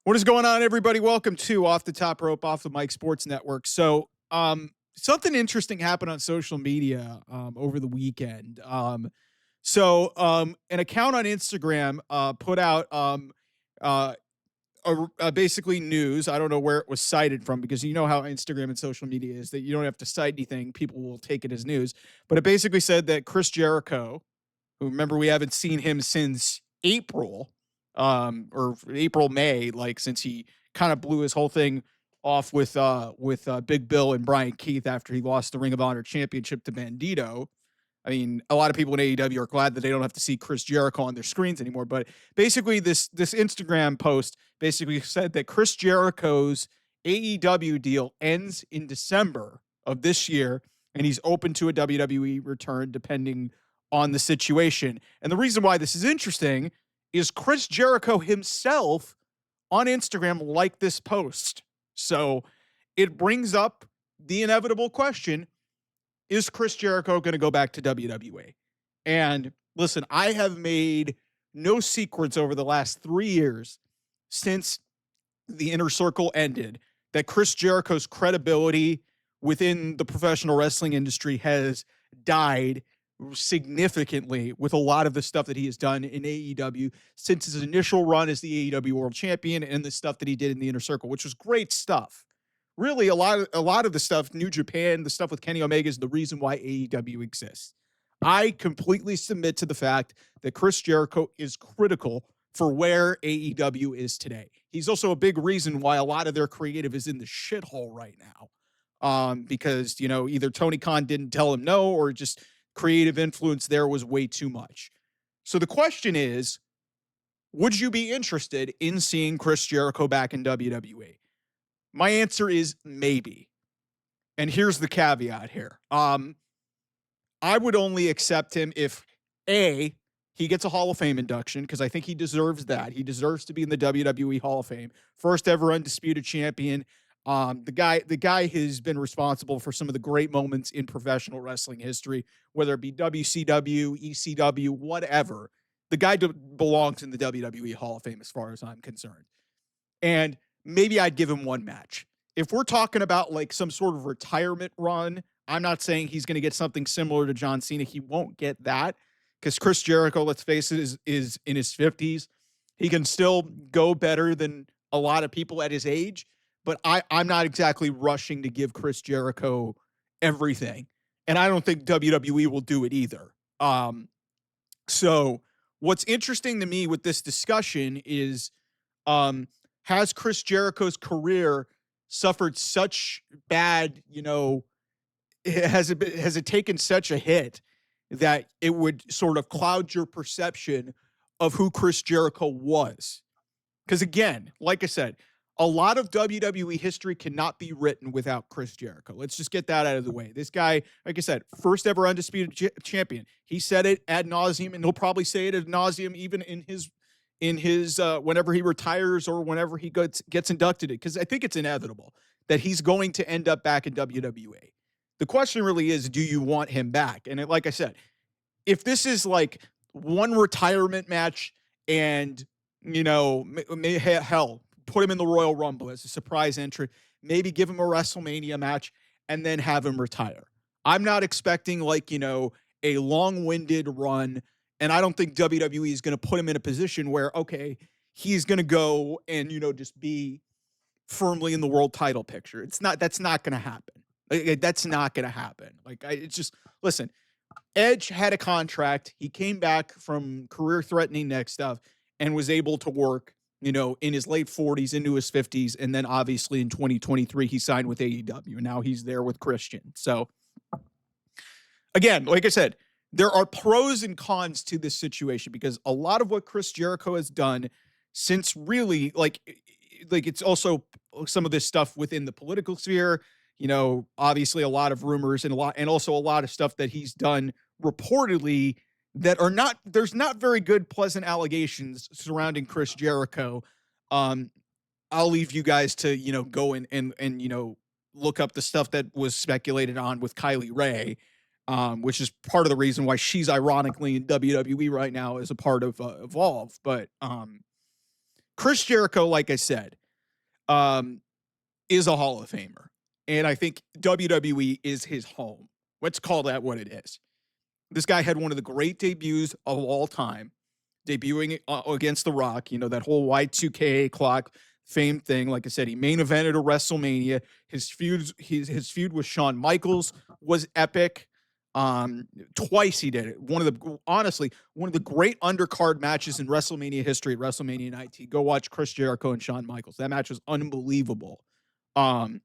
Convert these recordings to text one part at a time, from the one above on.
What is going on, everybody? Welcome to Off the Top Rope, Off the Mic Sports Network. Something interesting happened on social media over the weekend. An account on Instagram put out uh, basically news. I don't know where it was cited from because you know how Instagram and social media is that you don't have to cite anything; people will take it as news. But it basically said that Chris Jericho, who remember we haven't seen him since April, or April, May, like since he kind of blew his whole thing off with Big Bill and Brian Keith after he lost the Ring of Honor championship to Bandito. I mean, a lot of people in AEW are glad that they don't have to see Chris Jericho on their screens anymore. But basically, this Instagram post basically said that Chris Jericho's AEW deal ends in December of this year, and he's open to a WWE return depending on the situation. And the reason why this is interesting is Chris Jericho himself on Instagram liked this post. So it brings up the inevitable question: is Chris Jericho going to go back to WWE? And listen, I have made no secrets over the last 3 years since the Inner Circle ended that Chris Jericho's credibility within the professional wrestling industry has died significantly with a lot of the stuff that he has done in AEW since his initial run as the AEW World Champion and the stuff that he did in the Inner Circle, which was great stuff. Really, a lot of the stuff, New Japan, the stuff with Kenny Omega is the reason why AEW exists. I completely submit to the fact that Chris Jericho is critical for where AEW is today. He's also a big reason why a lot of their creative is in the shithole right now. Because, either Tony Khan didn't tell him no, or just creative influence there was way too much. So the question is, would you be interested in seeing Chris Jericho back in WWE? My answer is maybe. And here's the caveat here. I would only accept him if A, he gets a Hall of Fame induction, because I think he deserves that. He deserves to be in the WWE Hall of Fame. First ever undisputed champion. The guy has been responsible for some of the great moments in professional wrestling history, whether it be WCW, ECW, whatever. The guy belongs in the WWE Hall of Fame as far as I'm concerned. And maybe I'd give him one match. If we're talking about like some sort of retirement run, I'm not saying he's going to get something similar to John Cena. He won't get that because Chris Jericho, let's face it, is in his 50s. He can still go better than a lot of people at his age, but I'm not exactly rushing to give Chris Jericho everything. And I don't think WWE will do it either. So what's interesting to me with this discussion is, has Chris Jericho's career suffered such bad, has it taken such a hit that it would sort of cloud your perception of who Chris Jericho was? Because again, like I said, a lot of WWE history cannot be written without Chris Jericho. Let's just get that out of the way. This guy, like I said, first ever undisputed champion. He said it ad nauseum, and he'll probably say it ad nauseum even in his whenever he retires or whenever he gets inducted, because I think it's inevitable that he's going to end up back in WWE. The question really is, do you want him back? And like I said, if this is like one retirement match and, hell, put him in the Royal Rumble as a surprise entry, maybe give him a WrestleMania match and then have him retire. I'm not expecting a long-winded run. And I don't think WWE is going to put him in a position where, okay, he's going to go and, just be firmly in the world title picture. That's not going to happen. That's not going to happen. Listen, Edge had a contract. He came back from career-threatening neck stuff and was able to work, in his late 40s into his 50s. And then obviously in 2023, he signed with AEW. And now he's there with Christian. So again, like I said, there are pros and cons to this situation because a lot of what Chris Jericho has done since really like it's also some of this stuff within the political sphere, obviously a lot of rumors and also a lot of stuff that he's done reportedly that are not, there's not very good, pleasant allegations surrounding Chris Jericho. I'll leave you guys to, go and look up the stuff that was speculated on with Kylie Ray. Which is part of the reason why she's ironically in WWE right now as a part of Evolve. But Chris Jericho, like I said, um, is a Hall of Famer. And I think WWE is his home. Let's call that what it is. This guy had one of the great debuts of all time, debuting against The Rock, you know, that whole Y2K clock fame thing. Like I said, he main evented a WrestleMania. His feud with Shawn Michaels was epic. Twice he did it. One of the great undercard matches in WrestleMania history at WrestleMania 19. Go watch Chris Jericho and Shawn Michaels. That match was unbelievable. Um,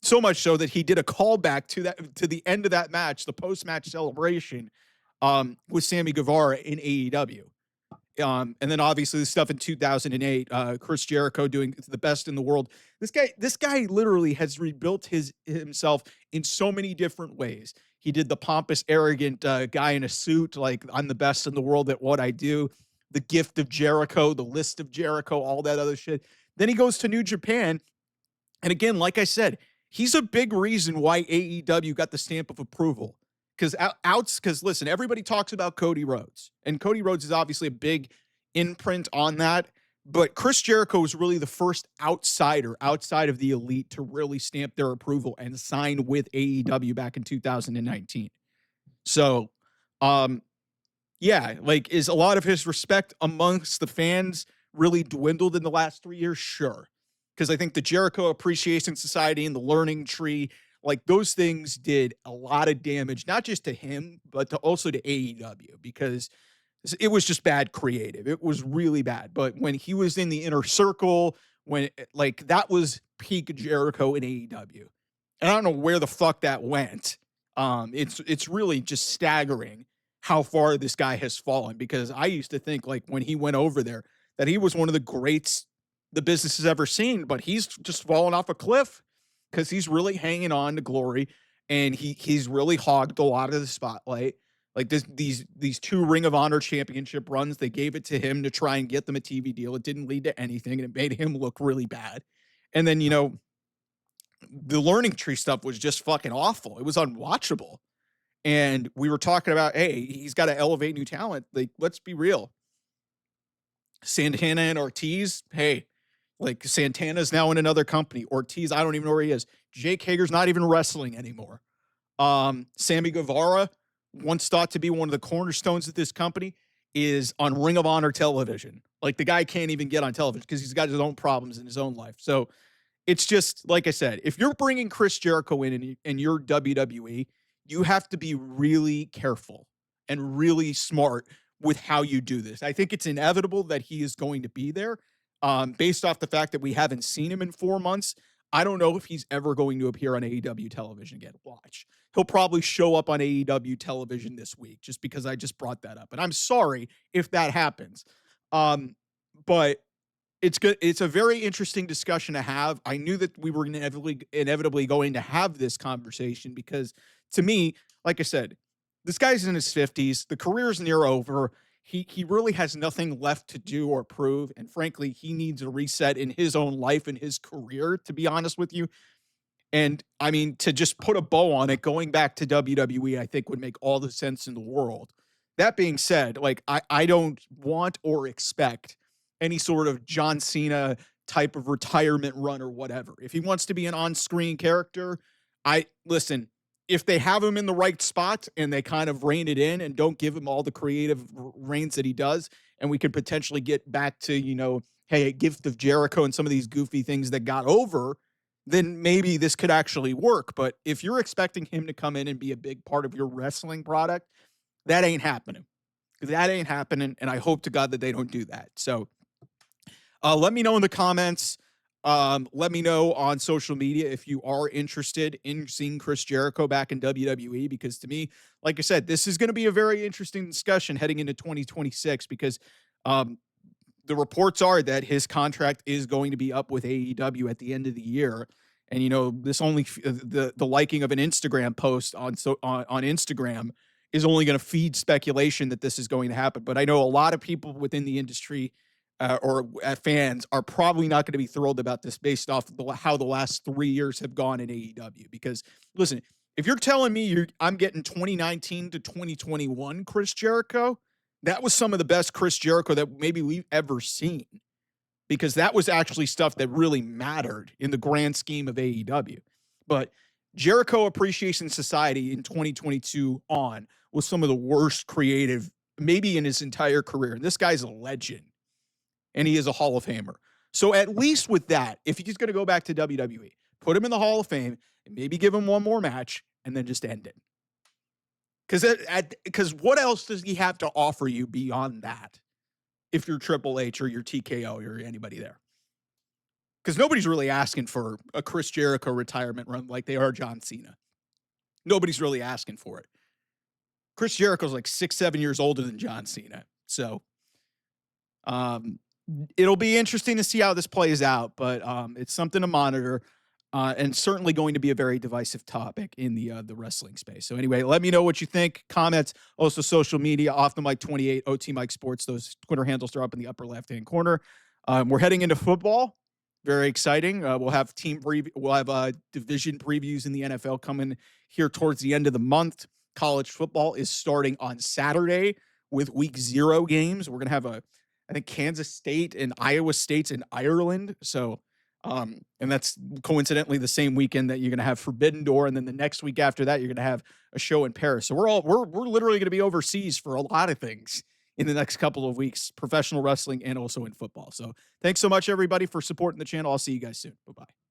so much so that he did a callback to the end of that match, the post-match celebration, with Sammy Guevara in AEW. And then obviously the stuff in 2008, Chris Jericho doing the best in the world. This guy literally has rebuilt himself in so many different ways. He did the pompous, arrogant guy in a suit, like I'm the best in the world at what I do. The gift of Jericho, the list of Jericho, all that other shit. Then he goes to New Japan, and again, like I said, he's a big reason why AEW got the stamp of approval. Because listen, everybody talks about Cody Rhodes, and Cody Rhodes is obviously a big imprint on that. But Chris Jericho was really the first outsider outside of the elite to really stamp their approval and sign with AEW back in 2019. So, yeah, like, is a lot of his respect amongst the fans really dwindled in the last 3 years? Sure. Because I think the Jericho Appreciation Society and the Learning Tree, like those things did a lot of damage, not just to him, but also to AEW, because it was just bad creative. It was really bad. But when he was in the inner circle, like that was peak Jericho in AEW. And I don't know where the fuck that went. It's really just staggering how far this guy has fallen, because I used to think, like, when he went over there, that he was one of the greats the business has ever seen, but he's just fallen off a cliff because he's really hanging on to glory, and he's really hogged a lot of the spotlight. Like these two Ring of Honor championship runs, they gave it to him to try and get them a TV deal. It didn't lead to anything, and it made him look really bad. And then, the Learning Tree stuff was just fucking awful. It was unwatchable. And we were talking about, hey, he's got to elevate new talent. Like, let's be real. Santana and Ortiz, hey, like Santana's now in another company. Ortiz, I don't even know where he is. Jake Hager's not even wrestling anymore. Sammy Guevara, once thought to be one of the cornerstones of this company, is on Ring of Honor television. Like, the guy can't even get on television because he's got his own problems in his own life. So it's just, like I said, if you're bringing Chris Jericho in and you're WWE, you have to be really careful and really smart with how you do this. I think it's inevitable that he is going to be there, based off the fact that we haven't seen him in 4 months. I don't know if he's ever going to appear on AEW television again. Watch. He'll probably show up on AEW television this week, just because I just brought that up. And I'm sorry if that happens. But it's good. It's a very interesting discussion to have. I knew that we were inevitably going to have this conversation, because to me, like I said, this guy's in his 50s. The career's near over. He really has nothing left to do or prove. And frankly, he needs a reset in his own life and his career, to be honest with you. And I mean, to just put a bow on it, going back to WWE, I think would make all the sense in the world. That being said, like, I don't want or expect any sort of John Cena type of retirement run or whatever. If he wants to be an on-screen character, listen, if they have him in the right spot and they kind of rein it in and don't give him all the creative reins that he does, and we could potentially get back to, hey, a gift of Jericho and some of these goofy things that got over, then maybe this could actually work. But if you're expecting him to come in and be a big part of your wrestling product, that ain't happening. That ain't happening, and I hope to God that they don't do that. So let me know in the comments. Let me know on social media if you are interested in seeing Chris Jericho back in WWE, because to me, like I said, this is going to be a very interesting discussion heading into 2026, because the reports are that his contract is going to be up with AEW at the end of the year. And, this only the liking of an Instagram post on Instagram is only going to feed speculation that this is going to happen. But I know a lot of people within the industry or fans are probably not going to be thrilled about this, based off how the last 3 years have gone in AEW. Because listen, if you're telling me I'm getting 2019 to 2021 Chris Jericho, that was some of the best Chris Jericho that maybe we've ever seen. because that was actually stuff that really mattered in the grand scheme of AEW. But Jericho Appreciation Society in 2022 on was some of the worst creative, maybe in his entire career. And this guy's a legend, and he is a Hall of Famer. So at least with that, if he's going to go back to WWE, put him in the Hall of Fame and maybe give him one more match and then just end it. Because what else does he have to offer you beyond that? If you're Triple H or you're TKO or anybody there, because nobody's really asking for a Chris Jericho retirement run like they are John Cena. Nobody's really asking for it. Chris Jericho's like 6-7 years older than John Cena, so it'll be interesting to see how this plays out. But it's something to monitor. And certainly going to be a very divisive topic in the wrestling space. So anyway, let me know what you think. Comments, also social media, Off the Mic 28, OT Mike Sports. Those Twitter handles are up in the upper left-hand corner. We're heading into football. Very exciting. We'll have division previews in the NFL coming here towards the end of the month. College football is starting on Saturday with week 0 games. We're going to have I think Kansas State and Iowa State's in Ireland. So, and that's coincidentally the same weekend that you're going to have Forbidden Door. And then the next week after that, you're going to have a show in Paris. So we're literally going to be overseas for a lot of things in the next couple of weeks, professional wrestling and also in football. So thanks so much, everybody, for supporting the channel. I'll see you guys soon. Bye-bye.